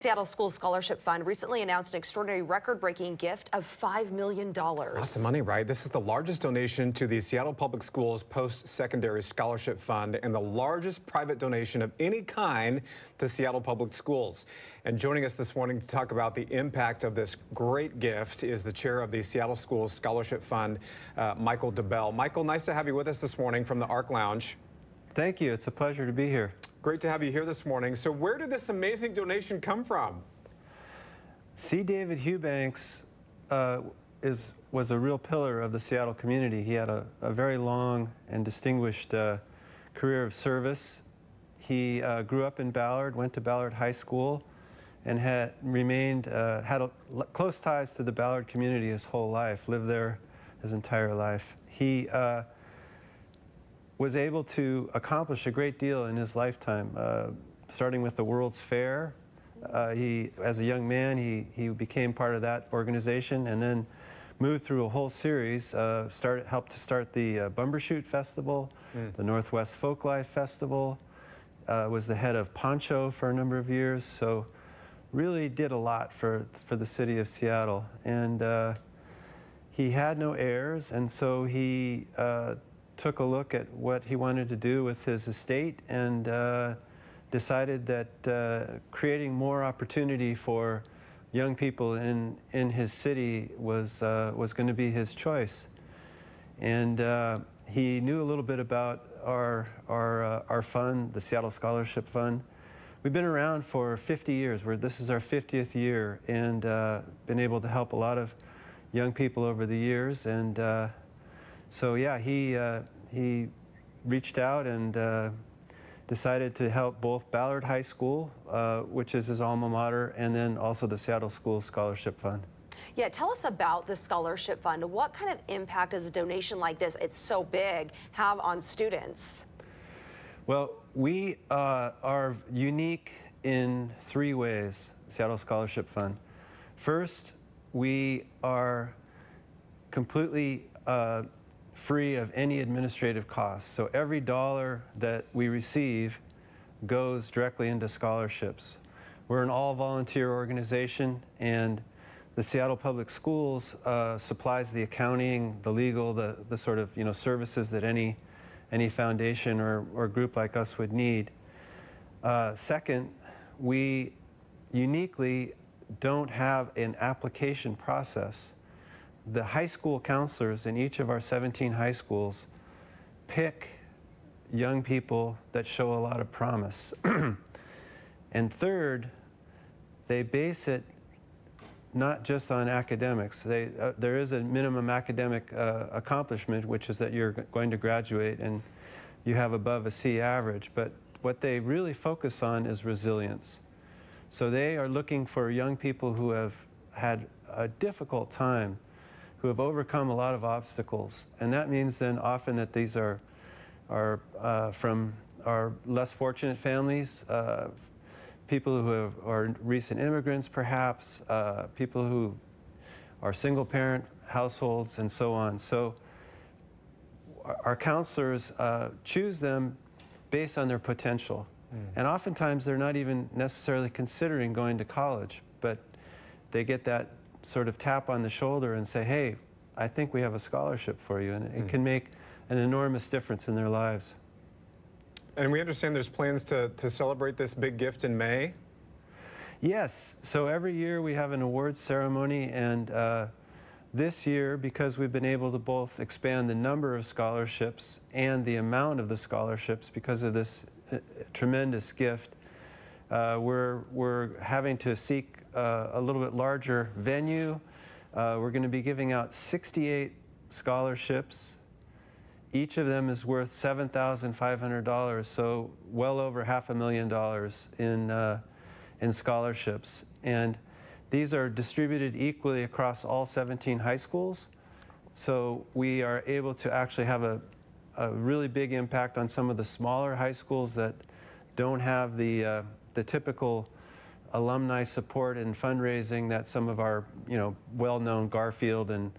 Seattle School Scholarship Fund recently announced an extraordinary record-breaking gift of $5 million. Lots of money, right? This is the largest donation to the Seattle Public Schools Post-Secondary Scholarship Fund and the largest private donation of any kind to Seattle Public Schools. And joining us this morning to talk about the impact of this great gift is the chair of the Seattle Schools Scholarship Fund, Michael DeBell. Michael, nice to have you with us this morning from the Arc Lounge. Thank you. It's a pleasure to be here. Great to have you here this morning. So where did this amazing donation come from? C. David Hughbanks was a real pillar of the Seattle community. He had a very long and distinguished career of service. He grew up in Ballard, went to Ballard High School, and had close ties to the Ballard community his whole life, lived there his entire life. He was able to accomplish a great deal in his lifetime, starting with the World's Fair. As a young man, he became part of that organization and then moved through a whole series, helped to start the Bumbershoot Festival, the Northwest Folklife Festival, was the head of Poncho for a number of years, so really did a lot for the city of Seattle. And he had no heirs, and so he took a look at what he wanted to do with his estate and decided that creating more opportunity for young people in his city was going to be his choice. And he knew a little bit about our fund, the Seattle Scholarship Fund. We've been around for 50 years. This is our 50th year, and been able to help a lot of young people over the years. And so yeah, he reached out and decided to help both Ballard High School, which is his alma mater, and then also the Seattle School Scholarship Fund. Yeah, tell us about the Scholarship Fund. What kind of impact does a donation like this, it's so big, have on students? Well, we are unique in three ways, Seattle Scholarship Fund. First, we are completely free of any administrative costs. So every dollar that we receive goes directly into scholarships. We're an all-volunteer organization, and the Seattle Public Schools supplies the accounting, the legal, the sort of services that any foundation or group like us would need. Second, we uniquely don't have an application process. The high school counselors in each of our 17 high schools pick young people that show a lot of promise. And third, they base it not just on academics. There is a minimum academic accomplishment, which is that you're going to graduate and you have above a C average, but what they really focus on is resilience. So they are looking for young people who have had a difficult time, who have overcome a lot of obstacles. And that means then often that these are from our less fortunate families, people who are recent immigrants perhaps, people who are single parent households and so on. So our counselors choose them based on their potential. And oftentimes they're not even necessarily considering going to college, but they get that sort of tap on the shoulder and say, hey, I think we have a scholarship for you, and it can make an enormous difference in their lives. And we understand there's plans to celebrate this big gift in May? Yes, so every year we have an awards ceremony, and this year, because we've been able to both expand the number of scholarships and the amount of the scholarships because of this tremendous gift, we're having to seek a little bit larger venue. We're going to be giving out 68 scholarships. Each of them is worth $7,500, so well over $500,000 in scholarships. And these are distributed equally across all 17 high schools. So we are able to actually have a really big impact on some of the smaller high schools that don't have the typical alumni support and fundraising that some of our well-known Garfield and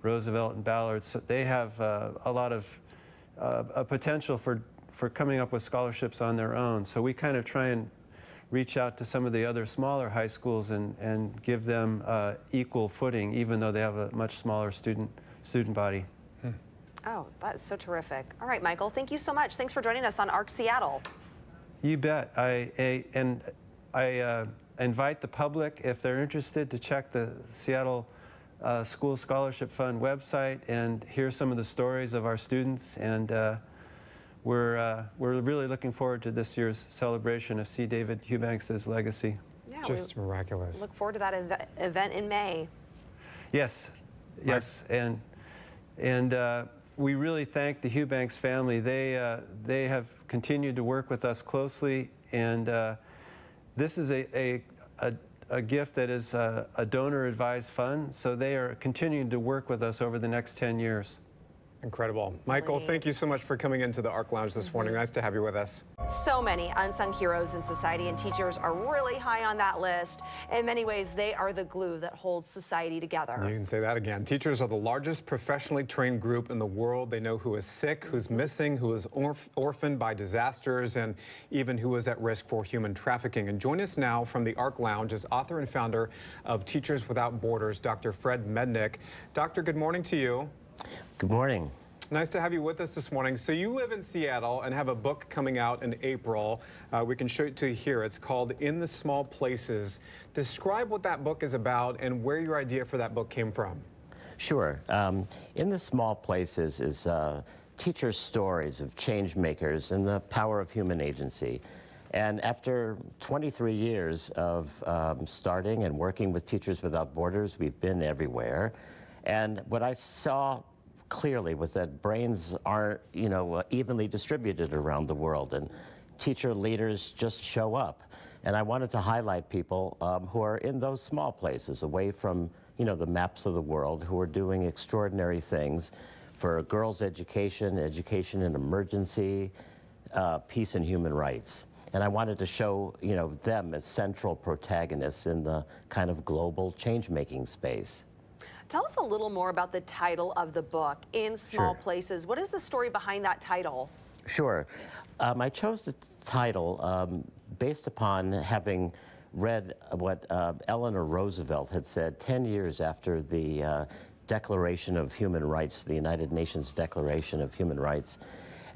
Roosevelt and Ballard. So they have a lot of potential for coming up with scholarships on their own. So we kind of try and reach out to some of the other smaller high schools and give them equal footing, even though they have a much smaller student body. Oh, that's so terrific. All right, Michael, thank you so much. Thanks for joining us on ARC Seattle. You bet. I invite the public, if they're interested, to check the Seattle School Scholarship Fund website and hear some of the stories of our students. And we're really looking forward to this year's celebration of C. David Eubanks' legacy. Yeah, Just miraculous. Look forward to that event in May. Yes, yes, and we really thank the Eubanks family. They have continued to work with us closely, and this is a gift that is a donor-advised fund, so they are continuing to work with us over the next 10 years. Incredible. Michael, thank you so much for coming into the ARC Lounge this morning. Nice to have you with us. So many unsung heroes in society, and teachers are really high on that list. In many ways, they are the glue that holds society together. You can say that again. Teachers are the largest professionally trained group in the world. They know who is sick, who's missing, who is orphaned by disasters, and even who is at risk for human trafficking. And join us now from the ARC Lounge is author and founder of Teachers Without Borders, Dr. Fred Mednick. Doctor, good morning to you. Good morning. Nice to have you with us this morning. So you live in Seattle and have a book coming out in April. We can show it to you here. It's called In the Small Places. Describe what that book is about and where your idea for that book came from. Sure. In the Small Places is teachers' stories of change makers and the power of human agency. And after 23 years of starting and working with Teachers Without Borders, we've been everywhere. And what I saw clearly was that brains aren't, evenly distributed around the world, and teacher leaders just show up. And I wanted to highlight people who are in those small places, away from, the maps of the world, who are doing extraordinary things for girls' education, education in emergency, peace and human rights. And I wanted to show, them as central protagonists in the kind of global change-making space. Tell us a little more about the title of the book, In Small Sure. Places. What is the story behind that title? Sure. I chose the title based upon having read what Eleanor Roosevelt had said 10 years after the Declaration of Human Rights, the United Nations Declaration of Human Rights.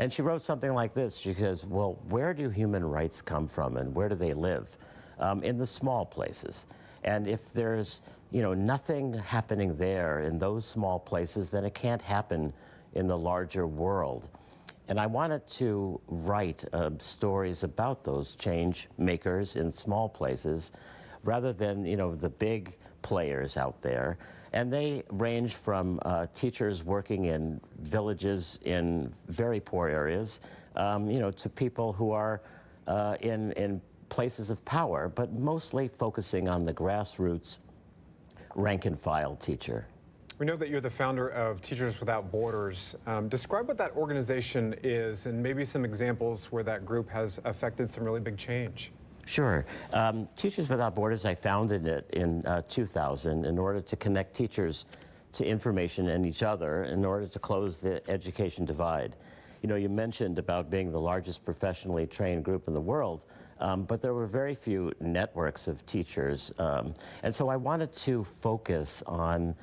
And she wrote something like this. She says, well, where do human rights come from and where do they live? In the small places. And if there's nothing happening there in those small places, then it can't happen in the larger world. And I wanted to write stories about those change makers in small places rather than, the big players out there. And they range from teachers working in villages in very poor areas, to people who are in places of power, but mostly focusing on the grassroots rank and file teacher. We know that you're the founder of Teachers Without Borders. Describe what that organization is and maybe some examples where that group has affected some really big change. Sure. Teachers Without Borders, I founded it in 2000 in order to connect teachers to information and each other in order to close the education divide. You mentioned about being the largest professionally trained group in the world. But there were very few networks of teachers. And so I wanted to focus on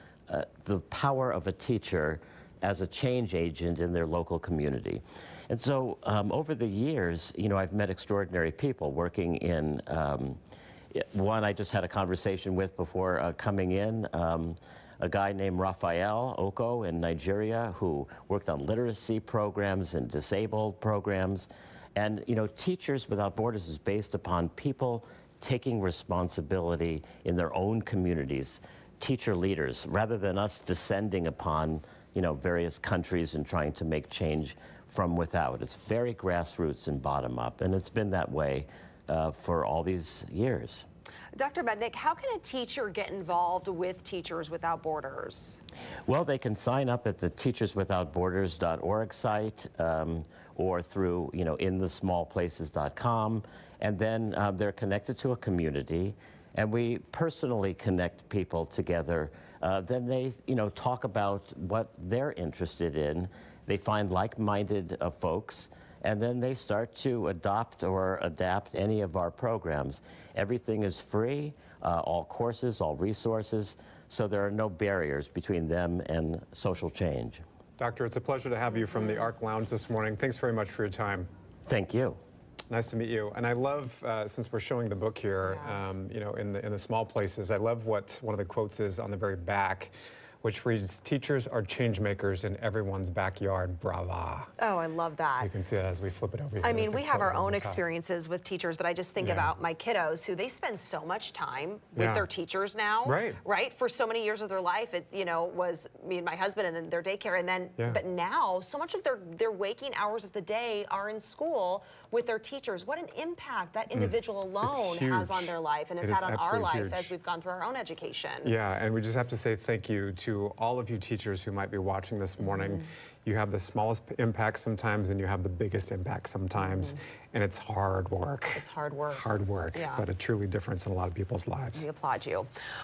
the power of a teacher as a change agent in their local community. And so over the years, I've met extraordinary people working in, one I just had a conversation with before coming in, a guy named Raphael Oko in Nigeria who worked on literacy programs and disabled programs. And, Teachers Without Borders is based upon people taking responsibility in their own communities, teacher leaders, rather than us descending upon, various countries and trying to make change from without. It's very grassroots and bottom up, and it's been that way for all these years. Dr. Mednick, how can a teacher get involved with Teachers Without Borders? Well, they can sign up at the teacherswithoutborders.org site or through, inthesmallplaces.com, and then they're connected to a community, and we personally connect people together. Then they, talk about what they're interested in. They find like-minded folks, and then they start to adopt or adapt any of our programs. Everything is free, all courses, all resources, so there are no barriers between them and social change. Doctor, it's a pleasure to have you from the ARC Lounge this morning. Thanks very much for your time. Thank you. Nice to meet you. And I love, since we're showing the book here, you know, in the small places, I love what one of the quotes is on the very back, which reads, "Teachers are change makers in everyone's backyard. Brava." Oh, I love that. You can see that as we flip it over here. I There's mean, the we have quote our on own the top. experiences with teachers, but I just think about my kiddos who they spend so much time with Yeah. their teachers now. Right. For so many years of their life, it, you know, was me and my husband and then their daycare. And then, but now so much of their waking hours of the day are in school with their teachers. What an impact that individual alone has on huge. their life and It has is had on our absolutely life huge. as we've gone through our own education. Yeah, and we just have to say thank you to all of you teachers who might be watching this morning. You have the smallest impact sometimes and you have the biggest impact sometimes. And it's hard work. It's hard work. Hard work, Yeah. but a truly difference in a lot of people's lives. We applaud you.